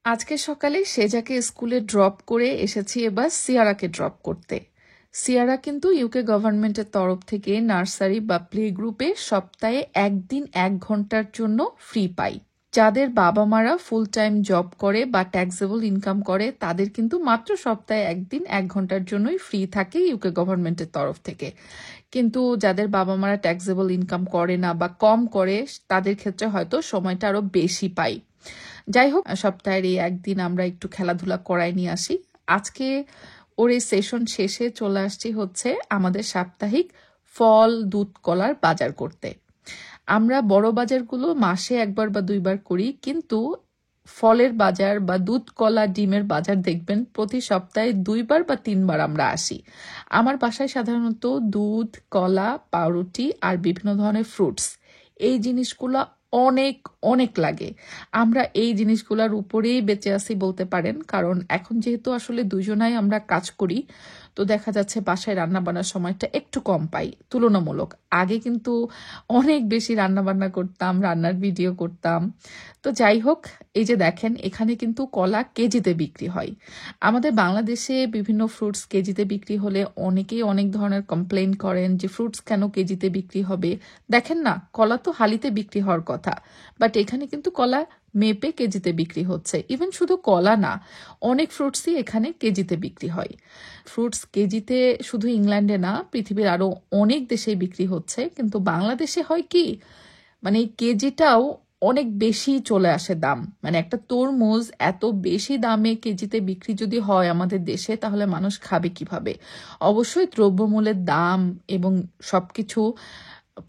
আজকে সকালে সেজাকে স্কুলে ড্রপ করে এসেছি এবার সিয়ারাকে ড্রপ করতে। সিয়ারা কিন্তু ইউকে গভর্নমেন্টের তরফ থেকে নার্সারি বা প্লে গ্রুপে সপ্তাহে একদিন 1 ঘন্টার জন্য ফ্রি পাই। যাদের বাবা মারা ফুল টাইম জব করে বা ট্যাক্সেবল ইনকাম করে তাদের কিন্তু মাত্র সপ্তাহে একদিন 1 ঘন্টার জন্যই ফ্রি থাকে ইউকে গভর্নমেন্টের তরফ থেকে। কিন্তু যাদের বাবা মারা ট্যাক্সেবল ইনকাম করে না বা কম করে তাদের ক্ষেত্রে হয়তো সময়টা আরো বেশি পাই। যাই হোক, সপ্তাহের এই একদিন আমরা একটু খেলাধুলা করাই নিয়ে আসি। আজকে ওর এই সেশন শেষে চলে আসছি হচ্ছে আমাদের সাপ্তাহিক ফল দুধ কলার বাজার করতে। আমরা বড় বাজারগুলো মাসে 1বার বা 2বার করি, কিন্তু ফলের বাজার বা দুধ কলা ডিমের বাজার দেখবেন প্রতি সপ্তাহে 2বার বা 3বার আমরা আসি। আমার বাসায় সাধারণত দুধ, কলা, পাউরুটি আর বিভিন্ন ধরনের ফ্রুটস, এই জিনিসগুলো অনেক অনেক লাগে। আমরা এই জিনিসগুলোর উপরেই বেঁচে আছি বলতে পারেন, কারণ এখন যেহেতু আসলে দুজনাই আমরা কাজ করি, তো দেখা যাচ্ছে বাসায় রান্না বান্নার সময়টা একটু কম পাই তুলনামূলক। আগে কিন্তু অনেক বেশি রান্না বান্না করতাম, রান্নার ভিডিও করতাম। তো যাই হোক, এই যে দেখেন এখানে কিন্তু কলা কেজিতে বিক্রি হয়। আমাদের বাংলাদেশে বিভিন্ন ফ্রুটস কেজিতে বিক্রি হলে অনেকেই অনেক ধরনের কমপ্লেন করেন যে ফ্রুটস কেন কেজিতে বিক্রি হবে। দেখেন না, কলা তো হালিতে বিক্রি হওয়ার কথা, বাট এখানে কিন্তু কলা মেপে কেজিতে বিক্রি হচ্ছে। ইভেন শুধু কলা না, অনেক ফ্রুটসই এখানে কেজিতে বিক্রি হয়। ফ্রুটস কেজিতে শুধু ইংল্যান্ডে না, পৃথিবীর আরো অনেক দেশে বিক্রি হচ্ছে, কিন্তু বাংলাদেশে হয় কি, মানে এই কেজিটাও অনেক বেশি চলে আসে দাম। মানে একটা তরমুজ এত বেশি দামে কেজিতে বিক্রি যদি হয় আমাদের দেশে, তাহলে মানুষ খাবে কিভাবে? অবশ্যই দ্রব্যমূল্যের দাম এবং সবকিছু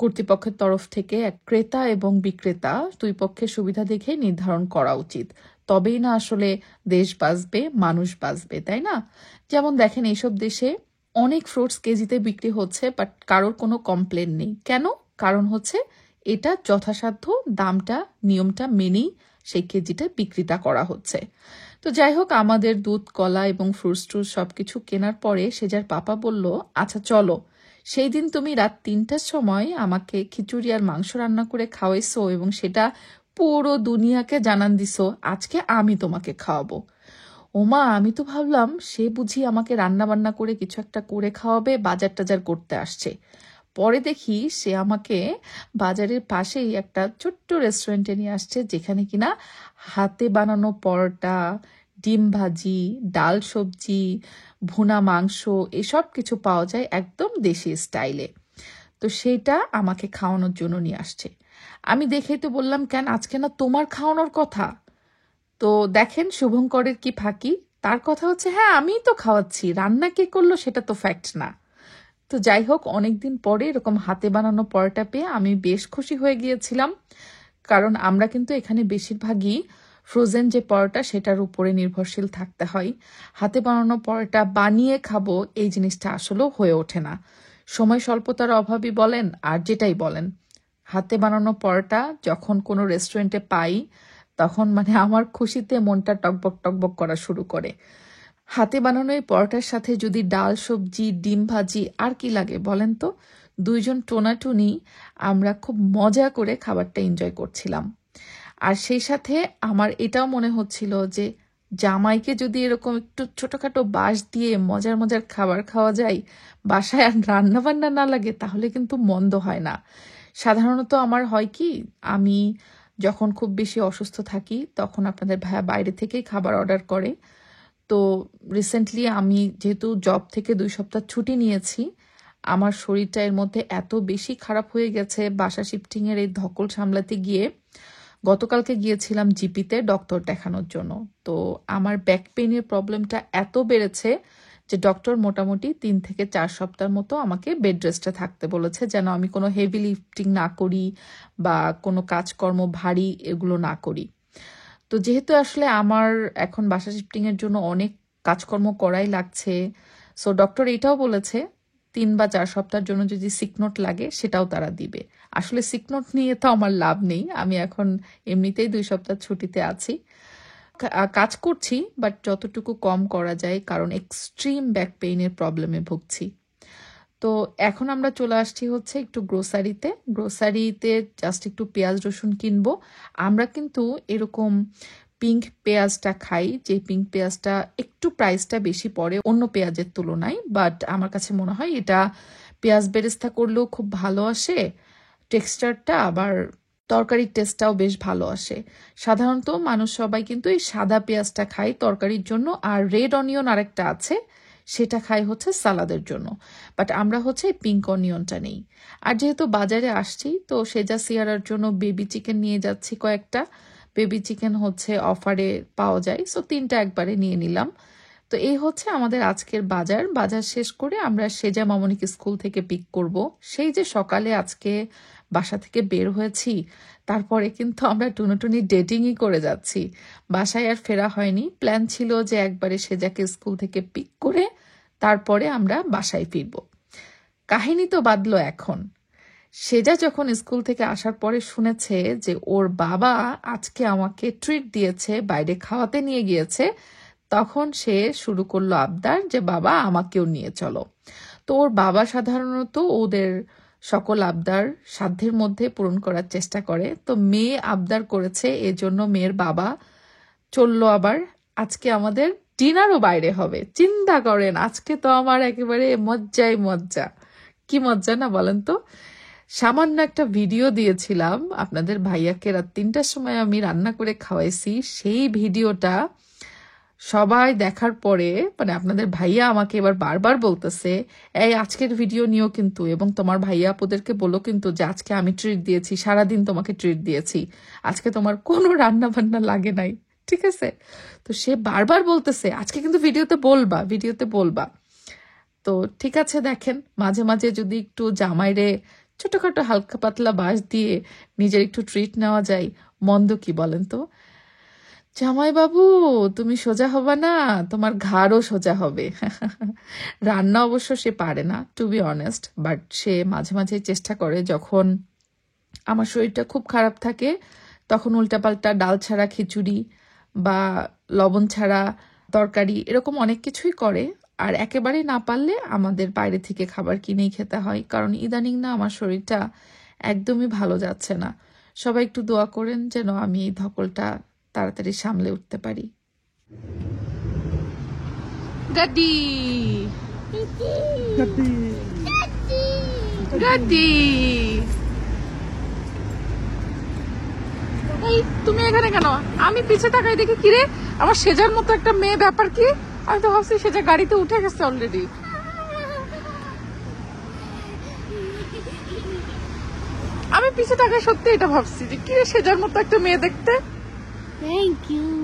কর্তৃপক্ষের তরফ থেকে এক ক্রেতা এবং বিক্রেতা দুই পক্ষের সুবিধা দেখে নির্ধারণ করা উচিত। তবেই না আসলে দেশ বাঁচবে, মানুষ বাঁচবে, তাই না? যেমন দেখেন এইসব দেশে অনেক ফ্রুটস কেজিতে বিক্রি হচ্ছে, বাট কারোর কোনো কমপ্লেন নেই। কেন? কারণ হচ্ছে এটা যথাসাধ্য দামটা, নিয়মটা মেনেই সেই কেজিটা বিক্রিটা করা হচ্ছে। তো যাই হোক, আমাদের দুধ, কলা এবং ফ্রুটস ট্রুটস সবকিছু কেনার পরে সেজার পাপা বলল, আচ্ছা চলো, সেই দিন তুমি রাত 3টার সময় আমাকে খিচুড়ি আর মাংস রান্না করে খাওয়াইছো এবং সেটা পুরো দুনিয়াকে জানান দিছো, আজকে আমি তোমাকে খাওয়াবো। ওমা, আমি তো ভাবলাম সে বুঝি আমাকে রান্না বান্না করে কিছু একটা করে খাওয়াবে, বাজার টাজার করতে আসছে। পরে দেখি সে আমাকে বাজারের পাশেই একটা ছোট্ট রেস্টুরেন্টে নিয়ে আসছে, যেখানে কিনা হাতে বানানো পরোটা, ডিম ভাজি, ডাল সবজি, ভুনা মাংস, এসব কিছু পাওয়া যায় একদম দেশি স্টাইলে। তো সেটা আমাকে খাওয়ানোর জন্য নিয়ে আসছে। আমি দেখেই তো বললাম, কেন আজকে না তোমার খাওয়ানোর কথা? তো দেখেন শুভঙ্করের কি ফাঁকি। তার কথা হচ্ছে, হ্যাঁ আমিই তো খাওয়াচ্ছি, রান্না কে করলো সেটা তো ফ্যাক্ট না। তো যাই হোক, অনেকদিন পরে এরকম হাতে বানানো পরোটা পেয়ে আমি বেশ খুশি হয়ে গিয়েছিলাম, কারণ আমরা কিন্তু এখানে বেশিরভাগই ফ্রোজেন যে পরোটা সেটার উপরে নির্ভরশীল থাকতে হয়। হাতে বানানো পরোটা বানিয়ে খাবো এই জিনিসটা আসলেও হয়ে ওঠে না, সময় স্বল্পতার অভাবই বলেন আর যেটাই বলেন। হাতে বানানো পরোটা যখন কোনো রেস্টুরেন্টে পাই, তখন মানে আমার খুশিতে মনটা টকবক টকবক করা শুরু করে। হাতে বানানো এই পরোটার সাথে যদি ডাল সবজি, ডিম ভাজি, আর কি লাগে বলেন তো? দুইজন টোনাটুনি আমরা খুব মজা করে খাবারটা এনজয় করছিলাম। আর সেই সাথে আমার এটাও মনে হচ্ছিল যে জামাইকে যদি এরকম একটু ছোটখাটো বাঁশ দিয়ে মজার মজার খাবার খাওয়া যায়, বাসায় আর রান্না বান্না না লাগে, তাহলে কিন্তু মন্দ হয় না। সাধারণত আমার হয় কি, আমি যখন খুব বেশি অসুস্থ থাকি তখন আপনাদের ভাইয়া বাইরে থেকেই খাবার অর্ডার করে। তো রিসেন্টলি আমি যেহেতু জব থেকে 2 সপ্তাহ ছুটি নিয়েছি, আমার শরীরটা এর মধ্যে এত বেশি খারাপ হয়ে গেছে বাসা শিফটিং এর এই ধকল সামলাতে গিয়ে। গতকালকে গিয়েছিলাম জিপিতে ডক্টর দেখানোর জন্য। তো আমার ব্যাক পেইনের প্রবলেমটা এত বেড়েছে যে ডক্টর মোটামুটি 3 থেকে 4 সপ্তাহ মতো আমাকে বেড রেস্টে থাকতে বলেছে, যেন আমি কোনো হেভি লিফটিং না করি বা কোনো কাজকর্ম ভারী এগুলো না করি। তো যেহেতু আসলে আমার এখন বাসা শিফটিং এর জন্য অনেক কাজকর্ম করাই লাগছে, সো ডক্টর এটাও বলেছে 3 বা 4 সপ্তাহের জন্য যদি সিক নোট লাগে সেটাও তারা দিবে। আসলে সিক নোট নিয়ে তো আমার লাভ নেই, আমি এখন এমনিতেই 2 সপ্তাহ ছুটিতে আছি। কাজ করছি, বাট যতটুকু কম করা যায়, কারণ এক্সট্রিম ব্যাক পেইনের প্রবলেমে ভুগছি। তো এখন আমরা চলে আসছি হচ্ছে একটু গ্রোসারিতে জাস্ট একটু পেঁয়াজ রসুন কিনবো। আমরা কিন্তু এরকম পিঙ্ক পেঁয়াজটা খাই, যে পিঙ্ক পেঁয়াজটা একটু প্রাইসটা বেশি পড়ে অন্য পেঁয়াজের তুলনায়, বাট আমার কাছে মনে হয় এটা পেঁয়াজ বেরেস্তা করলেও খুব ভালো আসে টেক্সচারটা, আবার তরকারির টেস্টটাও বেশ ভালো আসে। সাধারণত মানুষ সবাই কিন্তু এই সাদা পেঁয়াজটা খায় তরকারির জন্য, আর রেড অনিয়ন আরেকটা আছে সেটা খাই হচ্ছে সালাদের জন্য, বাট আমরা হচ্ছে পিঙ্ক অনিয়নটা নেই। আর যেহেতু বাজারে আসছি তো সেজা সিয়ারার জন্য বেবি চিকেন নিয়ে যাচ্ছি কয়েকটা। বেবি চিকেন হচ্ছে অফারে পাওয়া যায়, সো 3টা একবারে নিয়ে নিলাম। তো এই হচ্ছে আমাদের আজকের বাজার। বাজার শেষ করে আমরা সেজা মামনিকে স্কুল থেকে পিক করব। সেই যে সকালে আজকে বাসা থেকে বের হয়েছি, তারপরে কিন্তু আমরা টুনোটুনি ডেটিংই করে যাচ্ছি, বাসায় আর ফেরা হয়নি। প্ল্যান ছিল যে একবারে সেজাকে স্কুল থেকে পিক করে তারপরে আমরা বাসায় ফিরব। কাহিনী তো বাদলো এখন। সেজা যখন স্কুল থেকে আসার পরে শুনেছে যে ওর বাবা আজকে আমাকে ট্রিট দিয়েছে, বাইরে খাওয়াতে নিয়ে গিয়েছে, তখন সে শুরু করলো আবদার যে বাবা আমাকেও নিয়ে চলো। তো ওর বাবা সাধারণত ওদের সকল আবদার সাধ্যের মধ্যে পূরণ করার চেষ্টা করে। তো মেয়ে আবদার করেছে, এজন্য মেয়ের বাবা চললো আবার। আজকে আমাদের ডিনারও বাইরে হবে, চিন্তা করেন। আজকে তো আমার একেবারে মজ্জাই মজ্জা। কি মজ্জা না বলেন তো। সামান্য একটা ভিডিও দিয়েছিলাম আপনাদের ভাইয়াকে, রাত 3টার সময় আমি রান্না করে খাওয়াইছি। সেই ভিডিওটা সবাই দেখার পরে মানে আপনাদের ভাইয়া আমাকে এবার বারবার বলতেছে, এই আজকের ভিডিও নিও কিন্তু, এবং তোমার ভাইয়া আপুদেরকে বলো কিন্তু যে আজকে আমি ট্রিট দিয়েছি, সারাদিন তোমাকে ট্রিট দিয়েছি, আজকে তোমার কোনো রান্না বান্না লাগে নাই, ঠিক আছে? তো সে বারবার বলতেছে আজকে কিন্তু ভিডিওতে বলবা, ভিডিওতে বলবা। তো ঠিক আছে, দেখেন মাঝে মাঝে যদি একটু জামাইরে ছোটখাটো হালকা পাতলা বাস দিয়ে নিজের একটু ট্রিট নেওয়া যায়, মন্দ কি বলেন তো? জামাই বাবু তুমি সোজা হবা না, তোমার ঘাড়ও সোজা হবে। রান্না অবশ্য সে পারে না, টু বি অনেস্ট, বাট সে মাঝে মাঝে চেষ্টা করে। যখন আমার শরীরটা খুব খারাপ থাকে তখন উল্টাপাল্টা ডাল ছাড়া খিচুড়ি বা লবণ ছাড়া তরকারি এরকম অনেক কিছুই করে। আর একেবারে না পারলে আমাদের বাইরে থেকে খাবার কিনেই খেতে হয়, কারণ ইদানিং না আমার শরীরটা একদমই ভালো যাচ্ছে না। সবাই একটু দোয়া করেন যেন আমি এই ধকলটা তাড়াতাড়ি সামলে উঠতে পারি। গাডি গাডি, এই তুমি এখানে কেন? আমি পিছে তাকাই দেখি কিরে আমার সেজার মতো একটা মেয়ে, ব্যাপার কি? আমি তো ভাবছি সেজা গাড়িতে উঠে গেছে অলরেডি। আমি পিছে তাকাই সত্যি এটা ভাবছি যে কিরে সেজার মতো একটা মেয়ে দেখতে। Thank you.